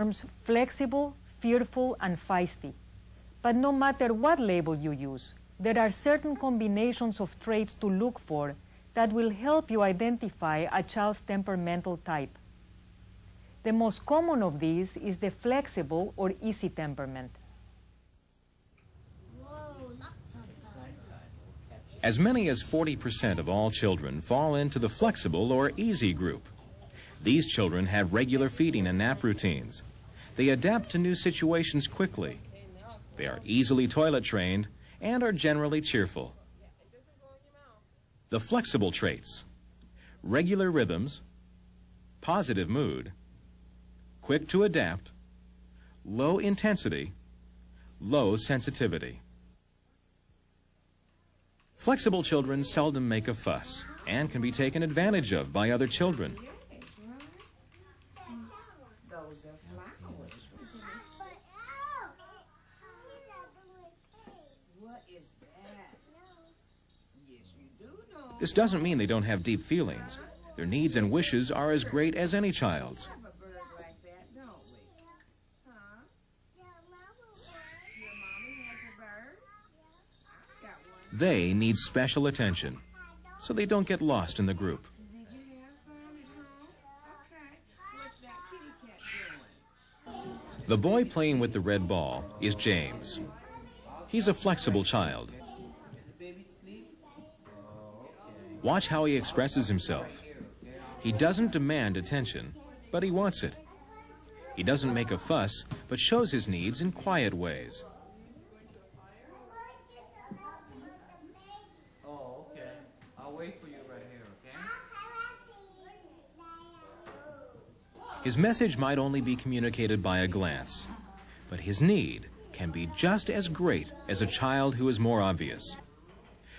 terms flexible, fearful, and feisty. But no matter what label you use, there are certain combinations of traits to look for that will help you identify a child's temperamental type. The most common of these is the flexible or easy temperament. As many as 40% of all children fall into the flexible or easy group. These children have regular feeding and nap routines. They adapt to new situations quickly. They are easily toilet trained and are generally cheerful. The flexible traits: regular rhythms, positive mood, quick to adapt, low intensity, low sensitivity. Flexible children seldom make a fuss and can be taken advantage of by other children. Those are flowers. What is that? Yes, you do know. This doesn't mean they don't have deep feelings. Their needs and wishes are as great as any child's. We have a bird like that, don't we? Huh? Your mommy has a bird? I've got one. They need special attention so they don't get lost in the group. Did you have some at home? Okay. What's that kitty cat doing? The boy playing with the red ball is James. He's a flexible child. Watch how he expresses himself. He doesn't demand attention, but he wants it. He doesn't make a fuss, but shows his needs in quiet ways. Oh, okay. I'll wait for you right here, okay? His message might only be communicated by a glance, but his need can be just as great as a child who is more obvious.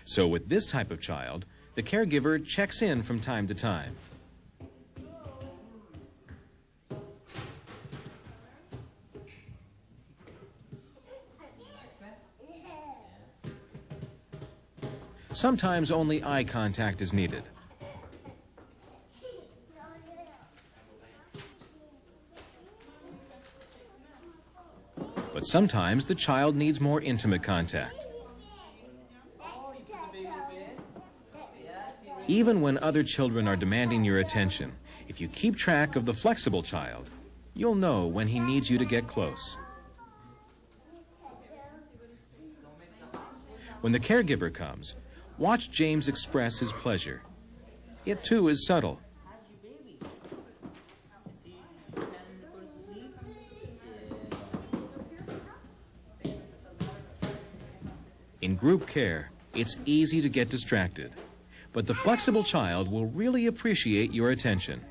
So with this type of child, the caregiver checks in from time to time. Sometimes only eye contact is needed. But sometimes the child needs more intimate contact. Even when other children are demanding your attention, if you keep track of the flexible child, you'll know when he needs you to get close. When the caregiver comes, watch James express his pleasure. It too is subtle. In group care, it's easy to get distracted, but the flexible child will really appreciate your attention.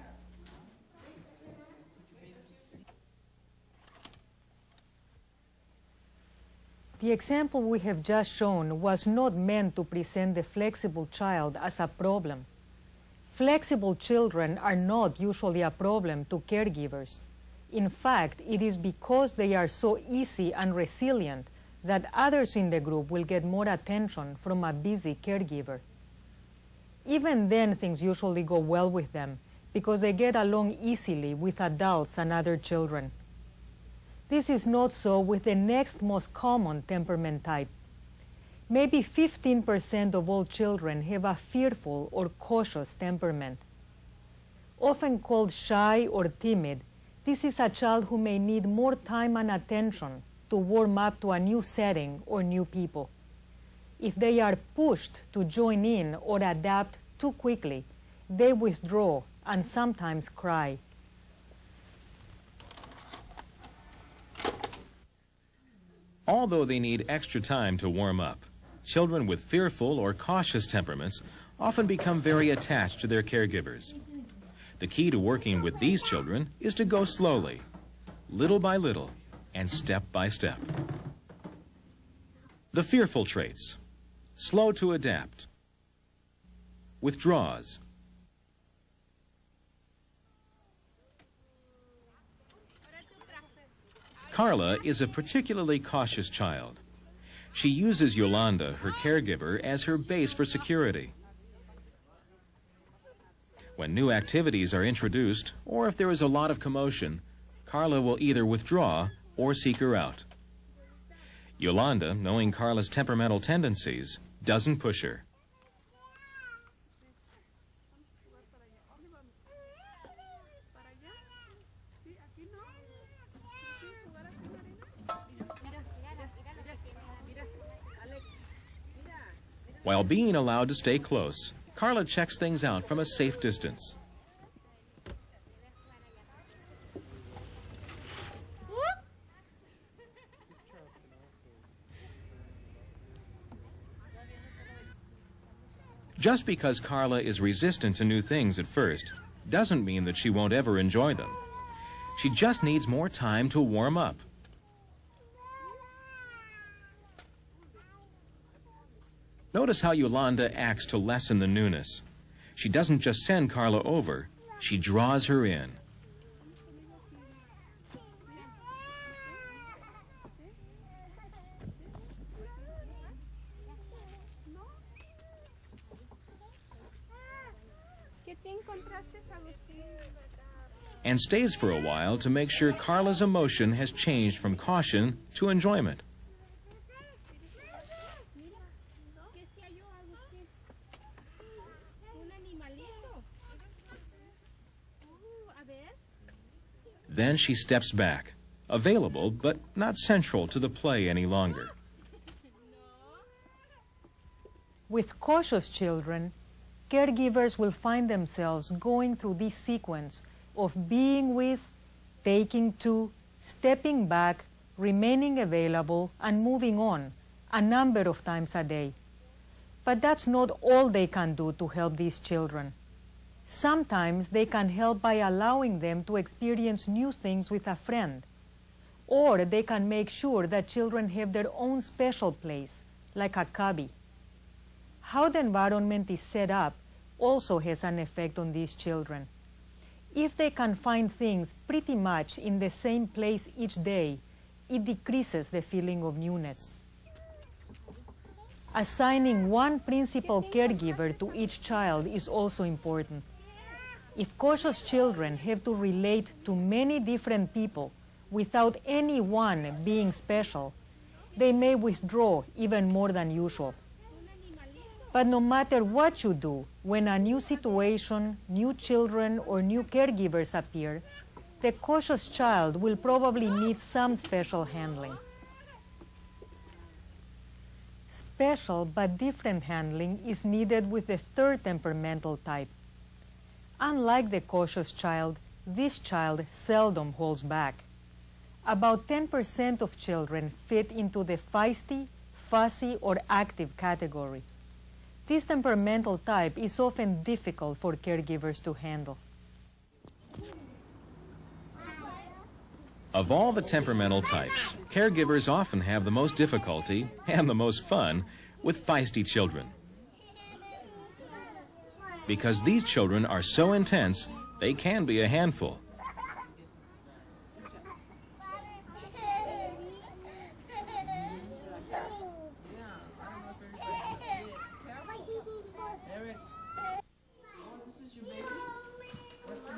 The example we have just shown was not meant to present the flexible child as a problem. Flexible children are not usually a problem to caregivers. In fact, it is because they are so easy and resilient that others in the group will get more attention from a busy caregiver. Even then, things usually go well with them because they get along easily with adults and other children. This is not so with the next most common temperament type. Maybe 15% of all children have a fearful or cautious temperament. Often called shy or timid, this is a child who may need more time and attention to warm up to a new setting or new people. If they are pushed to join in or adapt too quickly, they withdraw and sometimes cry. Although they need extra time to warm up, children with fearful or cautious temperaments often become very attached to their caregivers. The key to working with these children is to go slowly, little by little, and step by step. The fearful traits: slow to adapt, withdraws, Carla is a particularly cautious child. She uses Yolanda, her caregiver, as her base for security. When new activities are introduced, or if there is a lot of commotion, Carla will either withdraw or seek her out. Yolanda, knowing Carla's temperamental tendencies, doesn't push her. While being allowed to stay close, Carla checks things out from a safe distance. Just because Carla is resistant to new things at first doesn't mean that she won't ever enjoy them. She just needs more time to warm up. Notice how Yolanda acts to lessen the newness. She doesn't just send Carla over, she draws her in. And stays for a while to make sure Carla's emotion has changed from caution to enjoyment. Then she steps back, available but not central to the play any longer. With cautious children, caregivers will find themselves going through this sequence of being with, taking to, stepping back, remaining available, and moving on a number of times a day. But that's not all they can do to help these children. Sometimes they can help by allowing them to experience new things with a friend. Or they can make sure that children have their own special place, like a cubby. How the environment is set up also has an effect on these children. If they can find things pretty much in the same place each day, it decreases the feeling of newness. Assigning one principal caregiver to each child is also important. If cautious children have to relate to many different people without any one being special, they may withdraw even more than usual. But no matter what you do, when a new situation, new children, or new caregivers appear, the cautious child will probably need some special handling. Special but different handling is needed with the third temperamental type. Unlike the cautious child, this child seldom holds back. About 10% of children fit into the feisty, fussy, or active category. This temperamental type is often difficult for caregivers to handle. Of all the temperamental types, caregivers often have the most difficulty and the most fun with feisty children. Because these children are so intense, they can be a handful.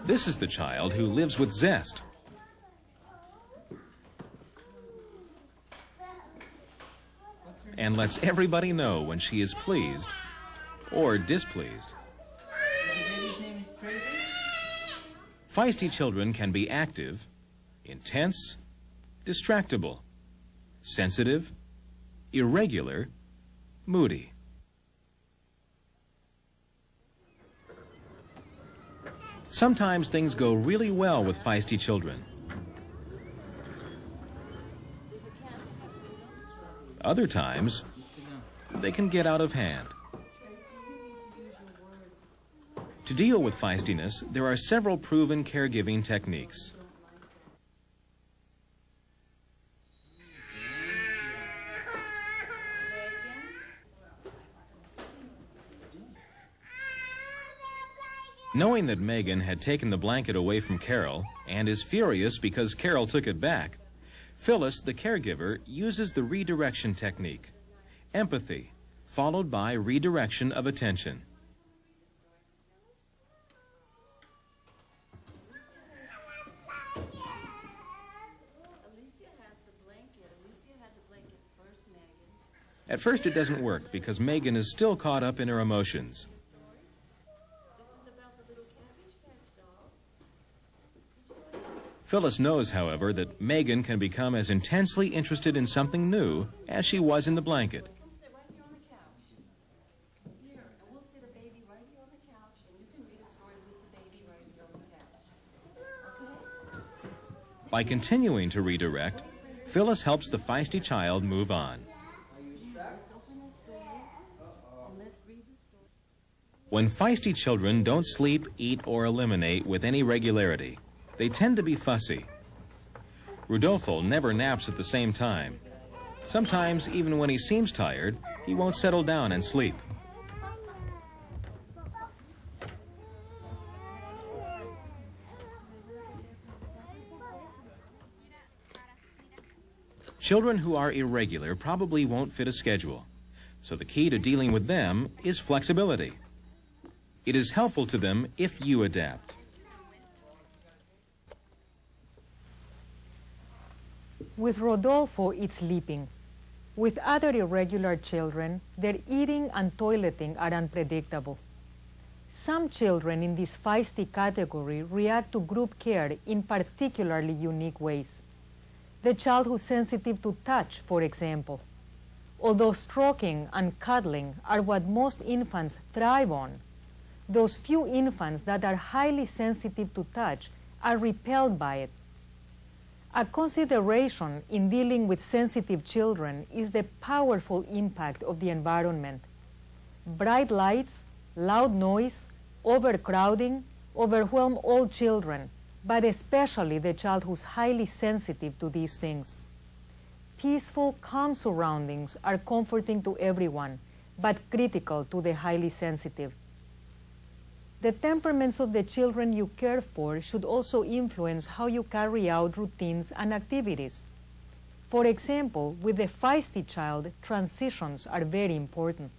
This is the child who lives with zest. And lets everybody know when she is pleased or displeased. Feisty children can be active, intense, distractible, sensitive, irregular, moody. Sometimes things go really well with feisty children. Other times, they can get out of hand. To deal with feistiness, there are several proven caregiving techniques. Knowing that Megan had taken the blanket away from Carol and is furious because Carol took it back, Phyllis, the caregiver, uses the redirection technique. Empathy, followed by redirection of attention. At first it doesn't work because Megan is still caught up in her emotions. Phyllis knows, however, that Megan can become as intensely interested in something new as she was in the blanket. By continuing to redirect, Phyllis helps the feisty child move on. When feisty children don't sleep, eat, or eliminate with any regularity, they tend to be fussy. Rudolfo never naps at the same time. Sometimes, even when he seems tired, he won't settle down and sleep. Children who are irregular probably won't fit a schedule, so the key to dealing with them is flexibility. It is helpful to them if you adapt. With Rodolfo, it's sleeping. With other irregular children, their eating and toileting are unpredictable. Some children in this feisty category react to group care in particularly unique ways. The child who's sensitive to touch, for example. Although stroking and cuddling are what most infants thrive on, those few infants that are highly sensitive to touch are repelled by it. A consideration in dealing with sensitive children is the powerful impact of the environment. Bright lights, loud noise, overcrowding overwhelm all children, but especially the child who's highly sensitive to these things. Peaceful, calm surroundings are comforting to everyone, but critical to the highly sensitive. The temperaments of the children you care for should also influence how you carry out routines and activities. For example, with the feisty child, transitions are very important.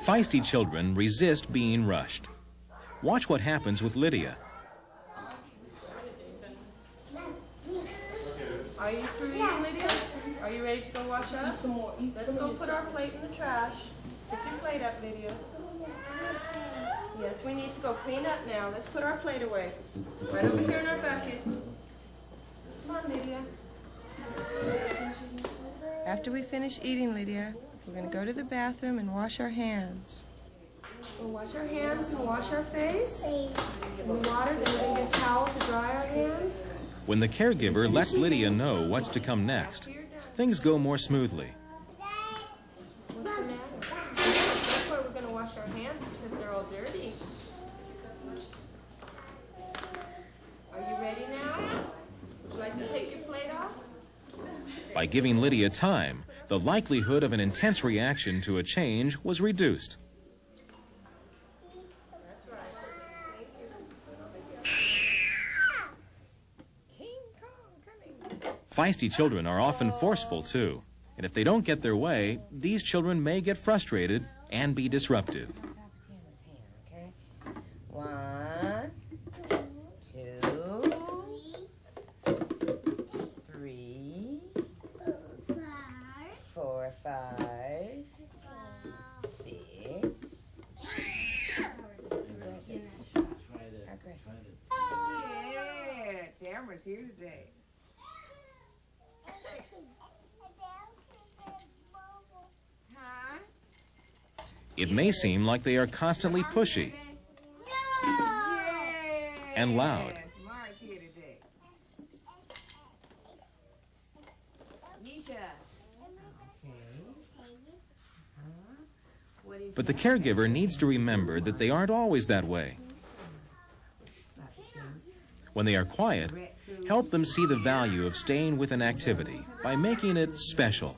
Feisty children resist being rushed. Watch what happens with Lydia. Are you through eating, Lydia? Are you ready to go wash up? Some more. Let's go put our plate in the trash. Stick your plate up, Lydia. Yes, we need to go clean up now. Let's put our plate away. Right over here in our bucket. Come on, Lydia. After we finish eating, Lydia, we're going to go to the bathroom and wash our hands. We'll wash our hands and wash our face in the water. Then we're going to get a towel to dry our hands. When the caregiver lets Lydia know what's to come next, things go more smoothly. What's the matter? That's why we're going to wash our hands, because they're all dirty. Are you ready now? Would you like to take your plate off? By giving Lydia time, the likelihood of an intense reaction to a change was reduced. Feisty children are often forceful, too. And if they don't get their way, these children may get frustrated and be disruptive. One, 2, 3, 4, 5, 6. Yeah, Tamara's here today. It may seem like they are constantly pushy and loud. But the caregiver needs to remember that they aren't always that way. When they are quiet, help them see the value of staying with an activity by making it special.